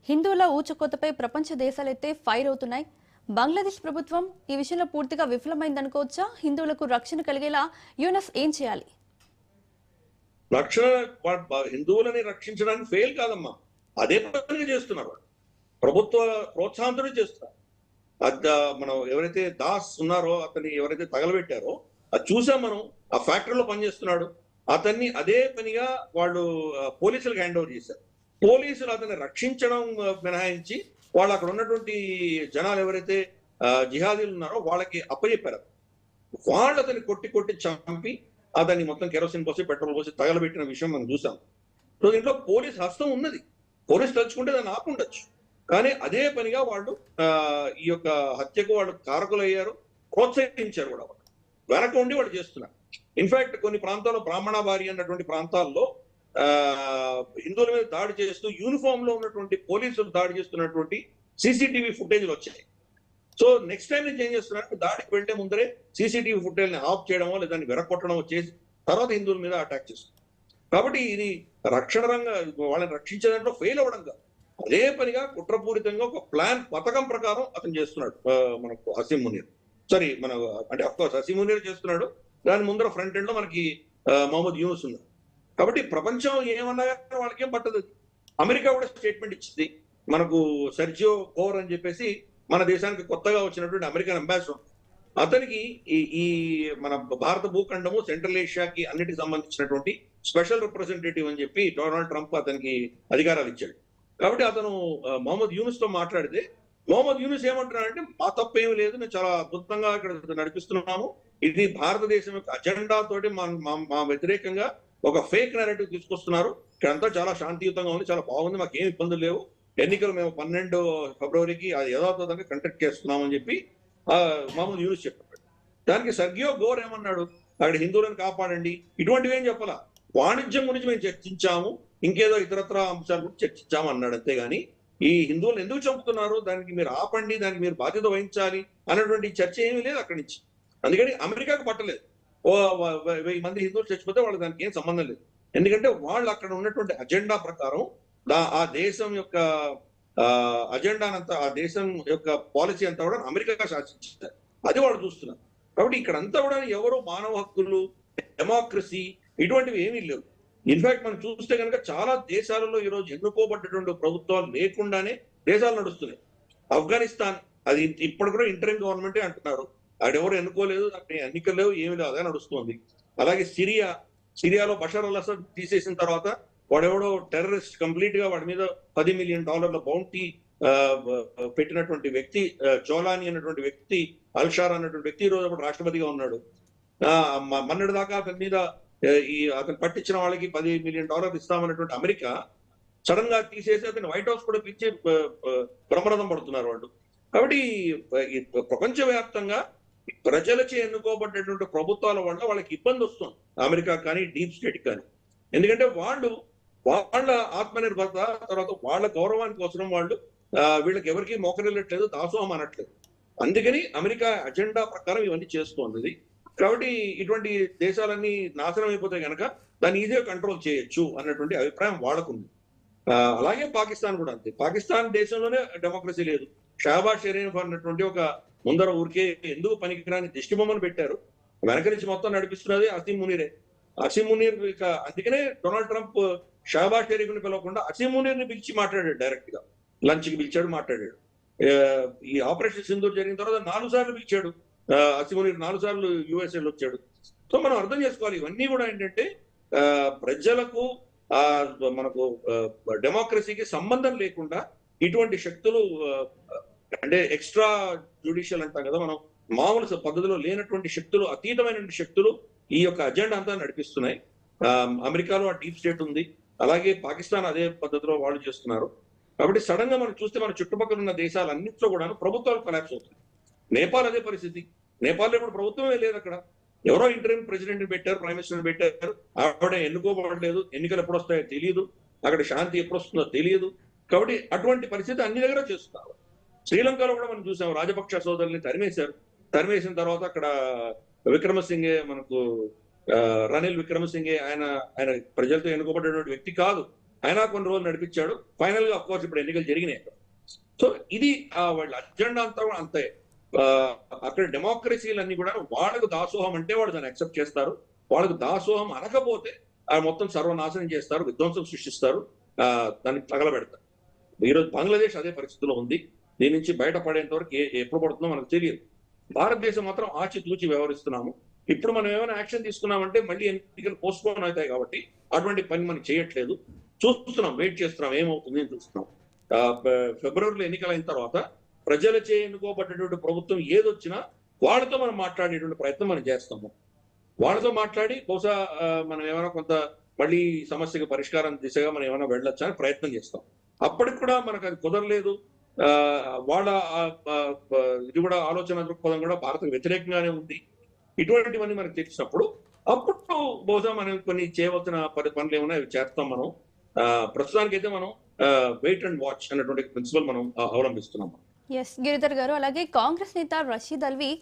హిందువుల ఊచకోతపై ప్రపంచ దేశాలైతే ఫైర్ అవుతున్నాయి. బంగ్లాదేశ్ ప్రభుత్వం ఈ విషయంలో పూర్తిగా విఫలమైందనుకోవచ్చా? హిందువులకు రక్షణ కలిగేలా యుఎన్ఎస్ ఏం చేయాలి? రక్షణ హిందువులని రక్షించడానికి ఫెయిల్ కాదమ్మా, అదే పనిగా చేస్తున్నారు. ప్రభుత్వ ప్రోత్సాహంతోనే చేస్తున్నారు. మనం ఎవరైతే దాస్ ఉన్నారో అతన్ని ఎవరైతే తగలబెట్టారో అది చూసాం మనం. ఆ ఫ్యాక్టరీలో పనిచేస్తున్నాడు. అతన్ని అదే పనిగా వాళ్ళు పోలీసులకు హ్యాండ్ ఓవర్ చేశారు. పోలీసులు అతన్ని రక్షించడం మినహాయించి వాళ్ళు అక్కడ ఉన్నటువంటి జనాలు ఎవరైతే జిహాదీలు ఉన్నారో వాళ్ళకి అప్పచెప్పారు. వాళ్ళు అతన్ని కొట్టి కొట్టి చంపి అతన్ని మొత్తం కెరోసిన్ పోసి పెట్రోల్ పోసి తగలబెట్టిన విషయం మనం చూసాం. సో దీంట్లో పోలీస్ హస్తం ఉన్నది. పోలీసు తలుచుకుంటే దాన్ని ఆపుండొచ్చు. కానీ అదే పనిగా వాళ్ళు ఈ యొక్క హత్యకు వాళ్ళు కారకులయ్యారు, ప్రోత్సహించారు కూడా. వెనక ఉండి వాళ్ళు చేస్తున్నారు. ఇన్ఫాక్ట్ కొన్ని ప్రాంతాల్లో బ్రాహ్మణబారి అన్నటువంటి ప్రాంతాల్లో హిందువుల మీద దాడి చేస్తూ యూనిఫామ్ లో ఉన్నటువంటి పోలీసులు దాడి చేస్తున్నటువంటి సీసీటీవీ ఫుటేజ్లు వచ్చాయి. సో నెక్స్ట్ టైం నుంచి ఏం చేస్తున్నారు, దాడికి వెళ్తే ముందరే సీసీటీవీ ఫుటేజ్ ని ఆఫ్ చేయడమో లేదా దాన్ని విరగొట్టడమో చేసి తర్వాత హిందువుల మీద అటాక్ చేస్తున్నారు. కాబట్టి ఇది రక్షణ రంగం వాళ్ళని రక్షించే దాంట్లో ఫెయిల్ అవ్వడం కాదు, అదే పనిగా కుట్రపూరితంగా ఒక ప్లాన్ పథకం ప్రకారం అతను చేస్తున్నాడు. మనకు హసీం మునీర్ అంటే అఫ్కోర్స్ హసీం మునీర్ చేస్తున్నాడు. దాని ముందర ఫ్రంట్ ఎండ్ లో మనకి మొహమ్మద్ యూనుస్ ఉన్నారు. కాబట్టి ప్రపంచం ఏమన్నా వాళ్ళకేం పట్టదు. అమెరికా కూడా స్టేట్మెంట్ ఇచ్చింది. మనకు సెర్జియో కోర్ అని చెప్పేసి మన దేశానికి కొత్తగా వచ్చినటువంటి అమెరికన్ అంబాసిడర్, అతనికి ఈ మన భారత భూఖండము సెంట్రల్ ఏషియాకి అన్నిటికి సంబంధించినటువంటి స్పెషల్ రిప్రజెంటేటివ్ అని చెప్పి డొనాల్డ్ ట్రంప్ అతనికి అధికారాలు ఇచ్చాడు. కాబట్టి అతను మొహమ్మద్ యూనుస్ తో మాట్లాడితే మొహమ్మద్ యూనుస్ ఏమంటున్నాడంటే మా తప్పు ఏమి లేదు, మేము చాలా అద్భుతంగా ఇక్కడ నడిపిస్తున్నాము. ఇది భారతదేశం యొక్క అజెండా తోటి మా వ్యతిరేకంగా ఒక ఫేక్ నెరేటివ్ తీసుకొస్తున్నారు. ఇక్కడంతా చాలా శాంతియుతంగా ఉంది, చాలా బాగుంది, మాకు ఏమి ఇబ్బందులు లేవు. ఎన్నికలు మేము 12 ఫిబ్రవరికి అది యథాతథంగా కండక్ట్ చేస్తున్నామని చెప్పి మొహమ్మద్ యూనుస్ చెప్పాడు. దానికి సెర్జియో కోర్ ఏమన్నాడు, అక్కడ హిందువులను కాపాడండి ఇటువంటివి ఏం చెప్పాలా, వాణిజ్యం గురించి మేము చర్చించాము, ఇంకేదో ఇతరత్ర అంశాల గురించి చర్చించాము అన్నాడు. అంతేగాని ఈ హిందువులు ఎందుకు చంపుతున్నారు, దానికి మీరు ఆపండి, దానికి మీరు బాధ్యత వహించాలి అన్నటువంటి చర్చ ఏమీ లేదు అక్కడి నుంచి. అందుకని అమెరికాకు పట్టలేదు. 1000 మంది హిందువులు చచ్చిపోతే వాళ్ళకి దానికి ఏం సంబంధం లేదు. ఎందుకంటే వాళ్ళు అక్కడ ఉన్నటువంటి అజెండా ప్రకారం ఆ దేశం యొక్క అజెండానంతా, ఆ దేశం యొక్క పాలసీ అంతా కూడా అమెరికా శాసించారు. అది వాళ్ళు చూస్తున్నారు. కాబట్టి ఇక్కడంతా కూడా ఎవరు మానవ హక్కులు, డెమోక్రసీ ఇటువంటివి ఏమీ లేవు. ఇన్ఫాక్ట్ మనం చూస్తే కనుక చాలా దేశాలలో ఈరోజు ఎన్నుకోబడ్డటువంటి ప్రభుత్వాలు లేకుండానే దేశాలు నడుస్తున్నాయి. ఆఫ్ఘనిస్తాన్ అది ఇప్పుడు కూడా ఇంటరిమ్ గవర్నమెంటే అంటున్నారు, ఆడెవరు ఎన్నుకోలేదు, అక్కడ ఎన్నికలు లేవు, ఏమి లేదు, అదే నడుస్తుంది. అలాగే సిరియాలో బషర్ అల్ అసద్ తీసేసిన తర్వాత వాడెవడో టెర్రరిస్ట్ కంప్లీట్ గా వాడి మీద $10 మిలియన్ బౌంటీ పెట్టినటువంటి వ్యక్తి చోలాని అన్నటువంటి వ్యక్తి, అల్షార్ అన్నటువంటి వ్యక్తి ఈ రోజు అప్పుడు రాష్ట్రపతిగా ఉన్నాడు. మొన్నటి దాకా అతని మీద అతను పట్టించిన వాళ్ళకి $10 మిలియన్ ఇస్తామన్నటువంటి అమెరికా సడన్ గా తీసేసి అతను వైట్ హౌస్ కూడా పిలిచి బ్రహ్మరథం పడుతున్నారు వాళ్ళు. కాబట్టి ప్రపంచవ్యాప్తంగా ప్రజలచే ఎన్నుకోబడ్డటువంటి ప్రభుత్వాల వల్ల వాళ్ళకి ఇబ్బంది వస్తుంది, అమెరికా కానీ డీప్ స్టేట్ కానీ. ఎందుకంటే వాళ్ళ ఆత్మనిర్భరత తర్వాత వాళ్ళ గౌరవానికి కోసం వాళ్ళు వీళ్ళకి ఎవరికి మోకరిల్లట్లేదు, దాసోహం అనట్లేదు. అందుకని అమెరికా అజెండా ప్రకారం ఇవన్నీ చేస్తోంది. కాబట్టి ఇటువంటి దేశాలన్నీ నాశనం అయిపోతే కనుక దాన్ని ఈజీగా కంట్రోల్ చేయొచ్చు అన్నటువంటి అభిప్రాయం వాళ్ళకుంది. అలాగే పాకిస్తాన్ కూడా అంతే. పాకిస్తాన్ దేశంలోనే డెమోక్రసీ లేదు. షహబాజ్ షరీఫ్ అన్నటువంటి ఒక ముందర ఊరికే ఎందుకు పనికిరాని దిష్టిబొమ్మను పెట్టారు, వెనక నుంచి మొత్తం నడిపిస్తున్నది హసీం మునీరే. హసీం మునీర్ అందుకనే డొనాల్డ్ ట్రంప్ షహబాజ్ షరీఫ్ ని పిలవకుండా హసీం మునీర్ ని పిలిచి మాట్లాడాడు, డైరెక్ట్ గా లంచ్ కి పిలిచాడు, మాట్లాడాడు. ఈ ఆపరేషన్ సింధూర్ జరిగిన తర్వాత 4 సార్లు పిలిచాడు హసీం మునీర్, 4 సార్లు యుఎస్ఏలో వచ్చాడు. సో మనం అర్థం చేసుకోవాలి, ఇవన్నీ కూడా ఏంటంటే ప్రజలకు మనకు డెమోక్రసీకి సంబంధం లేకుండా ఇటువంటి శక్తులు, అంటే ఎక్స్ట్రా జ్యుడిషియల్ అంటాం కదా మనం, మామూలు పద్ధతిలో లేనటువంటి శక్తులు, అతీతమైనటువంటి శక్తులు ఈ యొక్క అజెండా అంతా నడిపిస్తున్నాయి. అమెరికాలో ఆ డీప్ స్టేట్ ఉంది, అలాగే పాకిస్తాన్ అదే పద్ధతిలో వాళ్ళు చేస్తున్నారు. కాబట్టి సడన్ గా మనం చూస్తే మన చుట్టుపక్కల ఉన్న దేశాలన్నింటిలో కూడా ప్రభుత్వాలు కొలాప్స్ అవుతాయి. నేపాల్ అదే పరిస్థితి. నేపాల్లో ఇప్పుడు ప్రభుత్వమే లేదు, అక్కడ ఎవరో ఇంటరిమ్ ప్రెసిడెంట్ పెట్టారు, ప్రైమ్ మినిస్టర్ పెట్టారు, ఆవిడ ఎన్నుకోబడలేదు, ఎన్నికలు ఎప్పుడు వస్తాయో తెలియదు, అక్కడ శాంతి ఎప్పుడు వస్తుందో తెలియదు. కాబట్టి అటువంటి పరిస్థితి అన్ని దగ్గర చేస్తున్నారు. శ్రీలంకలో కూడా మనం చూసాం, రాజపక్ష సోదరుల్ని తరిమేసిన తర్వాత అక్కడ విక్రమసింగే, మనకు రనిల్ విక్రమసింగే, ఆయన ప్రజలతో ఎన్నుకోబడినటువంటి వ్యక్తి కాదు. అయినా కొన్ని రోజులు నడిపించాడు. ఫైనల్ గా అఫ్కోర్స్ ఇప్పుడు ఎన్నికలు జరిగినాయి. సో ఇది వాళ్ళ అజెండా అంతా కూడా అంతే. అక్కడ డెమోక్రసీలన్నీ కూడా వాళ్ళకు దాసోహం అంటే వాళ్ళు దాన్ని యాక్సెప్ట్ చేస్తారు. వాళ్ళకు దాసోహం అనకపోతే మొత్తం సర్వనాశనం చేస్తారు, విధ్వంసం సృష్టిస్తారు, దాన్ని తగలబెడతారు. ఈరోజు బంగ్లాదేశ్ అదే పరిస్థితిలో ఉంది. దీని నుంచి బయటపడేంత వరకు ఎప్పుడు పడుతుందో మనకు తెలియదు. భారతదేశం మాత్రం ఆచితూచి వ్యవహరిస్తున్నాము. ఇప్పుడు మనం ఏమైనా యాక్షన్ తీసుకున్నామంటే మళ్ళీ ఎన్నికలు పోస్ట్ పోన్ అవుతాయి కాబట్టి అటువంటి పని మనం చేయట్లేదు. చూస్తున్నాం, వెయిట్ చేస్తున్నాం, ఏమవుతుంది అని చూస్తున్నాం. ఫిబ్రవరిలో ఎన్నికలైన తర్వాత ప్రజలచే ఎన్నుకోబడ్డటువంటి ప్రభుత్వం ఏదొచ్చినా వాళ్ళతో మనం మాట్లాడేటువంటి ప్రయత్నం మనం చేస్తాము. వాళ్ళతో మాట్లాడి బహుశా మనం ఏమైనా కొంత మళ్ళీ సమస్యకు పరిష్కారం దిశగా మనం ఏమైనా వెళ్ళొచ్చా అని ప్రయత్నం చేస్తాం. అప్పటికి కూడా మనకు అది కుదరలేదు. వాళ్ళ ఇది కూడా ఆలోచన దృక్పథం కూడా భారతకు వ్యతిరేకంగానే ఉంది. ఇటువంటివన్నీ మనకు తెలిసినప్పుడు అప్పుడు బహుశా మనం కొన్ని చేయవలసిన పనులు ఏమైనా అవి చేస్తాం. మనం ప్రస్తుతానికైతే మనం వెయిట్ అండ్ వాచ్ అనేటువంటి ప్రిన్సిపల్ మనం అవలంబిస్తున్నాం. ఎస్ గిరిధర్ గారు, అలాగే కాంగ్రెస్ నేత రషీద్ అల్వి